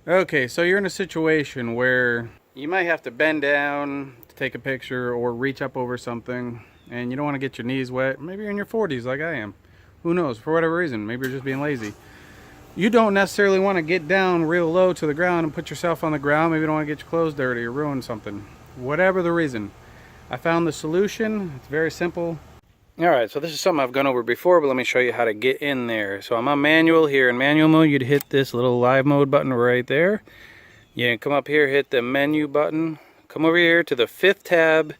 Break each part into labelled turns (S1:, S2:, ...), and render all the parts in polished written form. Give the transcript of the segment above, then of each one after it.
S1: Okay, so you're in a situation where you might have to bend down to take a picture or reach up over something, and you don't want to get your knees wet. Maybe you're in your 40s like I am. Who knows? For whatever reason, maybe you're just being lazy. You don't necessarily want to get down real low to the ground and put yourself on the ground. Maybe you don't want to get your clothes dirty or ruin something. Whatever the reason. I found the solution. It's very simple. Alright, so this is something I've gone over before, but let me show you how to get in there. So I'm on manual here. In manual mode, you'd hit this little live mode button right there. You come up here, hit the menu button. Come over here to the 5th tab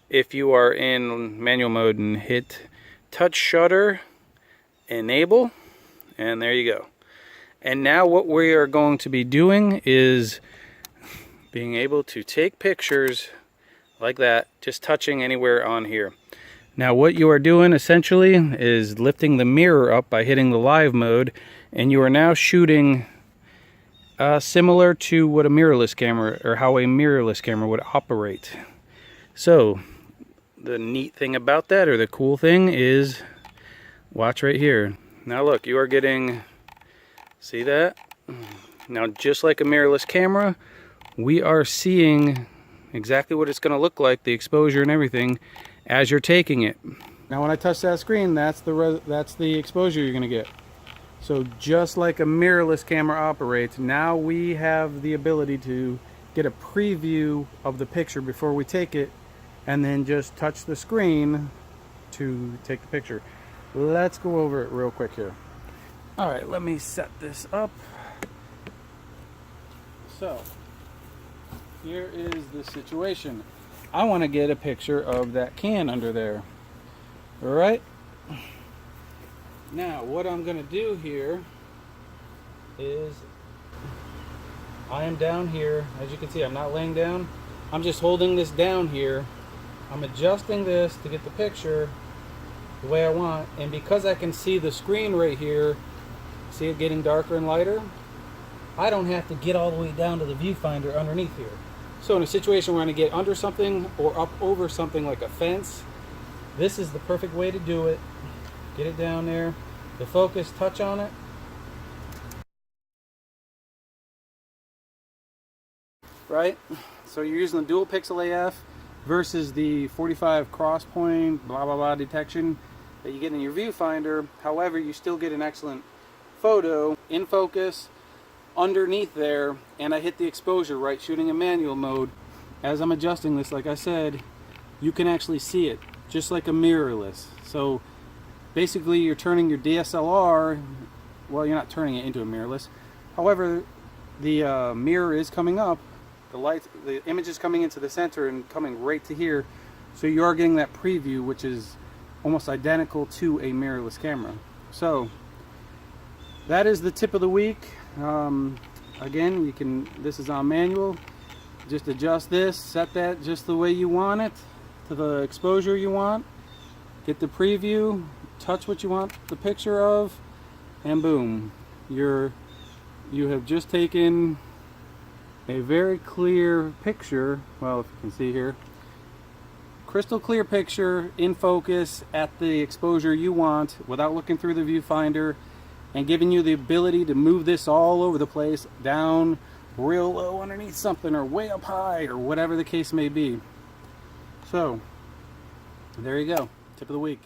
S1: if you are in manual mode and hit touch shutter, enable, and there you go. And now what we are going to be doing is being able to take pictures like that, just touching anywhere on here. Now what you are doing essentially is lifting the mirror up by hitting the live mode, and you are now shooting similar to what a mirrorless camera, or how a mirrorless camera would operate. So the neat thing about that, or the cool thing, is watch right here. Now look, you are getting, see that? Now just like a mirrorless camera, we are seeing exactly what it's going to look like, the exposure and everything, as you're taking it. Now when I touch that screen, that's the exposure you're going to get. So just like a mirrorless camera operates, now we have the ability to get a preview of the picture before we take it, and then just touch the screen to take the picture. Let's go over it real quick here. Alright, let me set this up. So here is the situation. I want to get a picture of that can under there. Alright? Now, what I'm going to do here is I am down here. As you can see, I'm not laying down. I'm just holding this down here. I'm adjusting this to get the picture the way I want. And because I can see the screen right here, see it getting darker and lighter, I don't have to get all the way down to the viewfinder underneath here. So in a situation where I'm going to get under something or up over something like a fence, this is the perfect way to do it. Get it down there, the focus, touch on it. Right? So you're using the dual pixel AF versus the 45 cross point, blah blah blah detection that you get in your viewfinder. However, you still get an excellent photo in focus underneath there, and I hit the exposure right, shooting in manual mode. As I'm adjusting this, like I said, you can actually see it just like a mirrorless. So basically you're turning your DSLR, well, you're not turning it into a mirrorless, however the mirror is coming up, the light, the image is coming into the center and coming right to here, so you are getting that preview, which is almost identical to a mirrorless camera. So that is the tip of the week. Again, you can, this is on manual, just adjust this, set that just the way you want it, to the exposure you want, get the preview, touch what you want the picture of, and boom, you have just taken a very clear picture. Well, if you can see here, crystal clear picture in focus at the exposure you want without looking through the viewfinder, and giving you the ability to move this all over the place, down real low underneath something, or way up high, or whatever the case may be. So there you go, tip of the week.